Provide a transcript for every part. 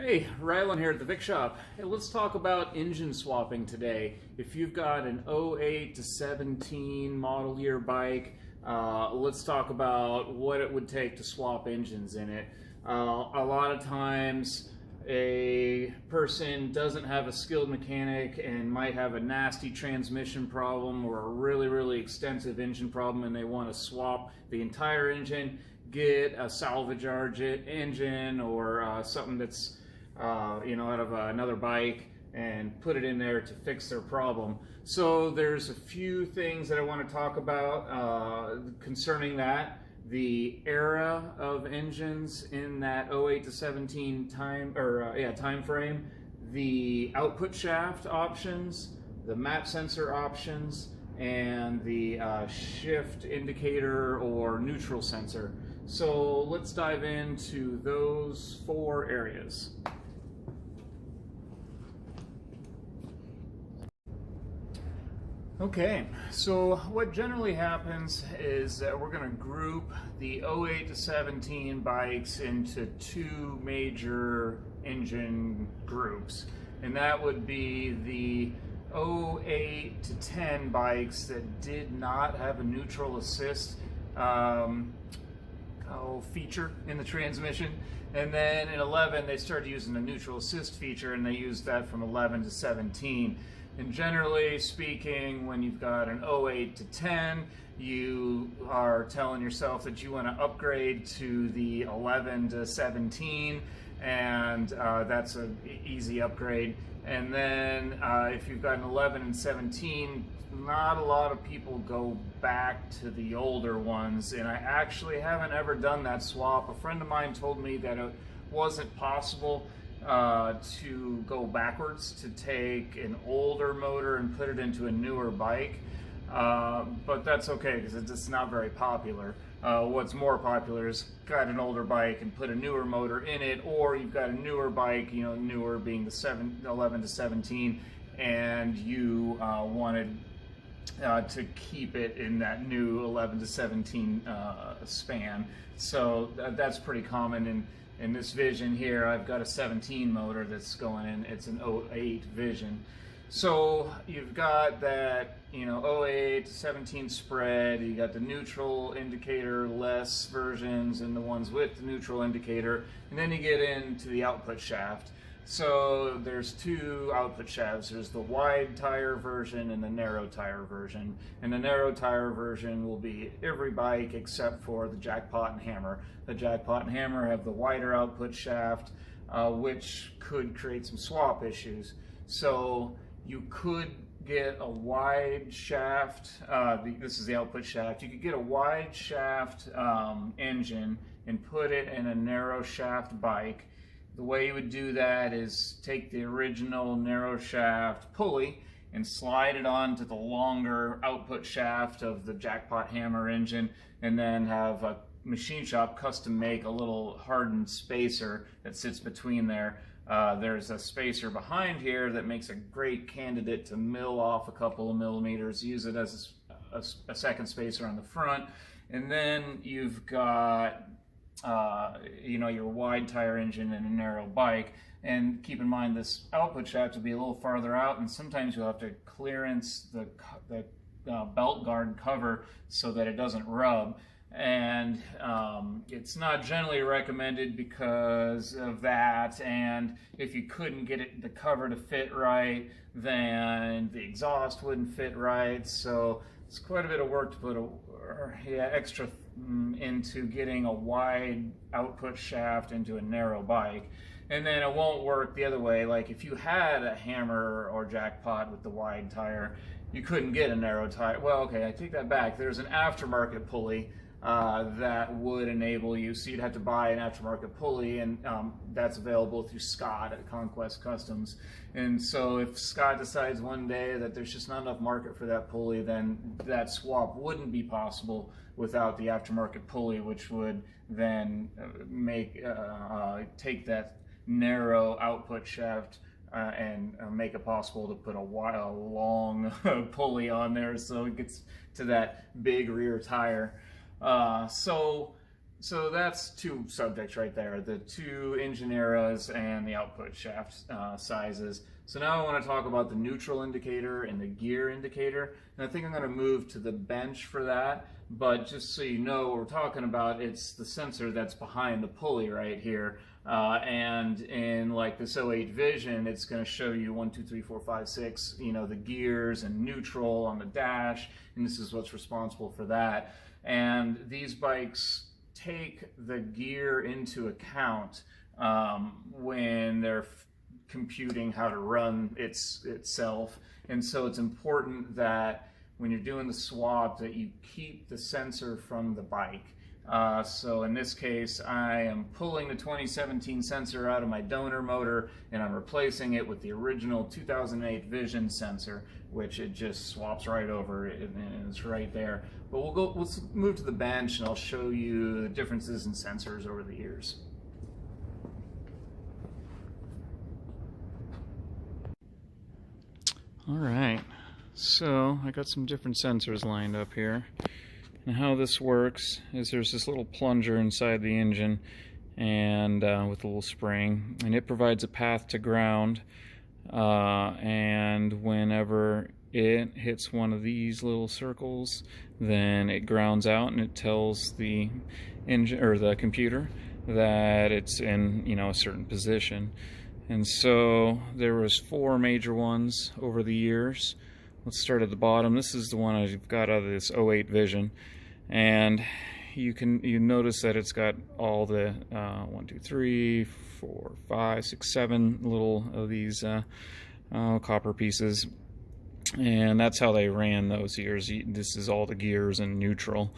Hey, Rylan here at the Vic Shop. Hey, let's talk about engine swapping today. If you've got an '08 to '17 model year bike, let's talk about what it would take to swap engines in it. A lot of times a person doesn't have a skilled mechanic and might have a nasty transmission problem or a really extensive engine problem, and they want to swap the entire engine, get a salvage engine or something that's out of another bike and put it in there to fix their problem. So there's a few things that I want to talk about concerning that. The era of engines in that '08 to '17 time frame, the output shaft options, the map sensor options, and the shift indicator or neutral sensor. So let's dive into those four areas. Okay, so what generally happens is that we're going to group the '08 to '17 bikes into two major engine groups, and that would be the '08 to '10 bikes that did not have a neutral assist feature in the transmission, and then in '11 they started using the neutral assist feature, and they used that from '11 to '17. And generally speaking, when you've got an '08 to '10, you are telling yourself that you want to upgrade to the '11 to '17, and that's an easy upgrade. And then if you've got an '11 and '17, not a lot of people go back to the older ones, and I actually haven't ever done that swap. A friend of mine told me that it wasn't possible to go backwards, to take an older motor and put it into a newer bike, but that's okay because it's just not very popular. What's more popular is got an older bike and put a newer motor in it, or you've got a newer bike, newer being the 11 to '17, and you wanted to keep it in that new 11 to '17 span. So that's pretty common. In this Vision here, I've got a '17 motor that's going in. It's an '08 Vision. So you've got that, '08 to '17 spread. You got the neutral indicator less versions and the ones with the neutral indicator. And then you get into the output shaft. So there's two output shafts. There's the wide tire version and the narrow tire version. And the narrow tire version will be every bike except for the Jackpot and Hammer. The Jackpot and Hammer have the wider output shaft, which could create some swap issues. So you could get a wide shaft, this is the output shaft, you could get a wide shaft engine and put it in a narrow shaft bike. The way you would do that is take the original narrow shaft pulley and slide it onto the longer output shaft of the Jackpot Hammer engine, and then have a machine shop custom make a little hardened spacer that sits between there. There's a spacer behind here that makes a great candidate to mill off a couple of millimeters, use it as a second spacer on the front. And then you've got your wide tire engine and a narrow bike. And keep in mind, this output shaft will be a little farther out, and sometimes you'll have to clearance the belt guard cover so that it doesn't rub. And it's not generally recommended because of that. And if you couldn't get the cover to fit right, then the exhaust wouldn't fit right. So it's quite a bit of work to put extra into getting a wide output shaft into a narrow bike. And then it won't work the other way. Like if you had a Hammer or Jackpot with the wide tire, you couldn't get a narrow tire. Well, okay, I take that back. There's an aftermarket pulley that would enable you, so you'd have to buy an aftermarket pulley, and that's available through Scott at Conquest Customs. And so if Scott decides one day that there's just not enough market for that pulley, then that swap wouldn't be possible without the aftermarket pulley, which would then take that narrow output shaft and make it possible to put a long pulley on there so it gets to that big rear tire. So So that's two subjects right there, the two engine eras and the output shaft sizes. So now I want to talk about the neutral indicator and the gear indicator. And I think I'm going to move to the bench for that. But just so you know what we're talking about, it's the sensor that's behind the pulley right here. And in like this 08 Vision, it's going to show you 1, 2, 3, 4, 5, 6, you know, the gears and neutral on the dash. And this is what's responsible for that. And these bikes take the gear into account when they're computing how to run itself. And so it's important that when you're doing the swap that you keep the sensor from the bike. So in this case, I am pulling the 2017 sensor out of my donor motor and I'm replacing it with the original 2008 Vision sensor, which it just swaps right over and it's right there. But let's move to the bench and I'll show you the differences in sensors over the years. All right, so I got some different sensors lined up here. And how this works is there's this little plunger inside the engine and with a little spring, and it provides a path to ground, and whenever it hits one of these little circles, then it grounds out and it tells the engine or the computer that it's in, you know, a certain position. And so there was 4 major ones over the years. Let's start at the bottom. This is the one I've got out of this 08 Vision, and you notice that it's got all the 1, 2, 3, 4, 5, 6, 7 little of these copper pieces, and that's how they ran those years. This is all the gears and neutral.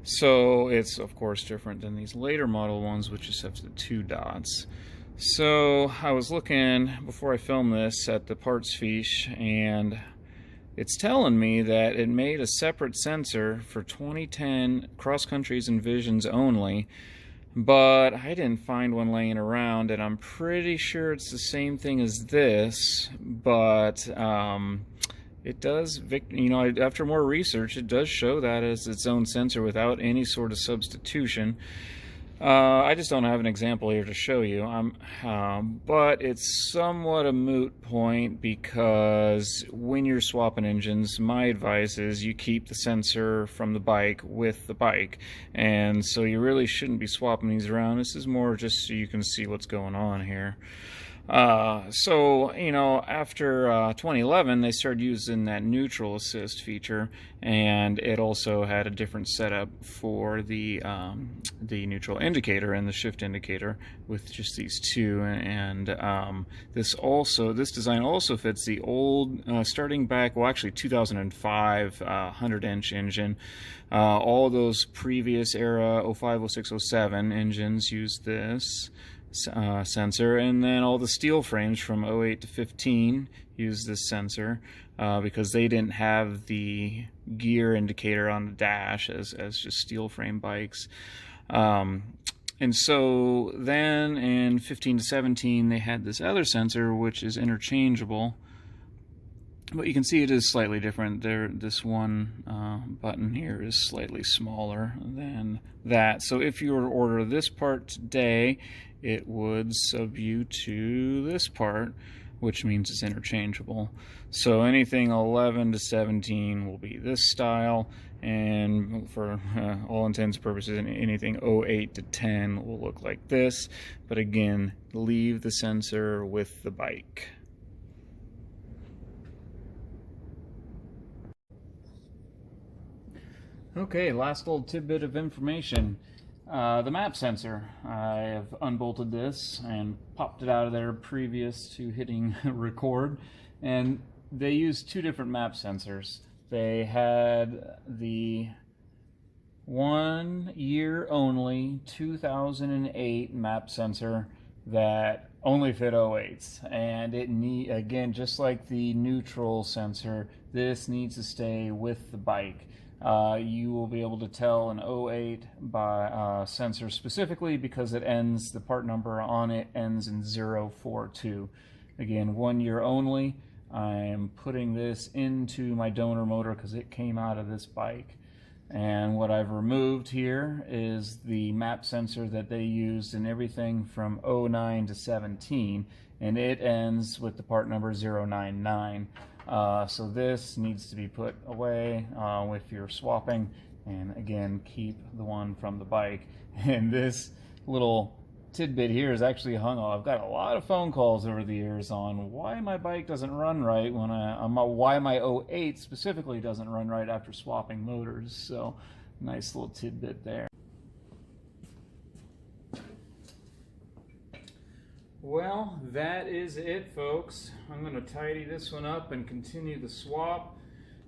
So it's of course different than these later model ones, which just have the 2 dots. So I was looking before I filmed this at the parts fiche, and it's telling me that it made a separate sensor for 2010 cross countries and Visions only, but I didn't find one laying around, and I'm pretty sure it's the same thing as this, but it does, you know, after more research, it does show that as its own sensor without any sort of substitution. I just don't have an example here to show you, but it's somewhat a moot point, because when you're swapping engines, my advice is you keep the sensor from the bike with the bike, and so you really shouldn't be swapping these around. This is more just so you can see what's going on here. So, you know, after 2011, they started using that neutral assist feature, and it also had a different setup for the neutral indicator and the shift indicator with just these 2. And this design also fits the old, starting back, well, actually 2005 100-inch engine. All those previous era 05, 06, 07 engines used this sensor, and then all the steel frames from 08 to 15 use this sensor because they didn't have the gear indicator on the dash as just steel frame bikes. And so then in 15 to 17 they had this other sensor which is interchangeable, but you can see it is slightly different. This one button here is slightly smaller than that. So if you were to order this part today, it would sub you to this part, which means it's interchangeable. So anything 11 to 17 will be this style, and for all intents and purposes, anything 08 to 10 will look like this. But again, leave the sensor with the bike. Okay, last little tidbit of information. The map sensor. I have unbolted this and popped it out of there previous to hitting record, and they used 2 different map sensors. They had the 1 year only 2008 map sensor that only fit 08s, and it again, just like the neutral sensor, this needs to stay with the bike. You will be able to tell an 08 by sensor specifically because it ends, the part number on it ends in 042. Again, 1 year only. I'm putting this into my donor motor because it came out of this bike. And what I've removed here is the map sensor that they used in everything from 09 to 17, and it ends with the part number 099. So this needs to be put away if you're swapping, and again, keep the one from the bike. And this little tidbit here is actually hung on. I've got a lot of phone calls over the years on why my bike doesn't run right when why my 08 specifically doesn't run right after swapping motors. So nice little tidbit there. Well, that is it, folks. I'm going to tidy this one up and continue the swap.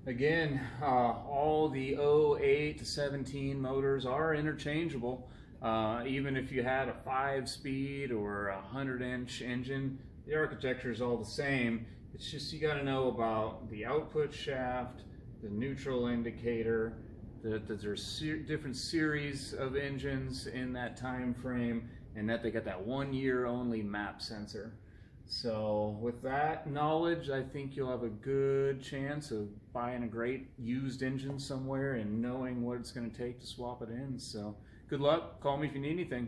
Again, all the 08 to 17 motors are interchangeable. Even if you had a 5-speed or a 100-inch engine, the architecture is all the same. It's just you got to know about the output shaft, the neutral indicator, that there's different series of engines in that time frame, and that they got that 1 year only map sensor. So with that knowledge, I think you'll have a good chance of buying a great used engine somewhere and knowing what it's going to take to swap it in. So good luck. Call me if you need anything.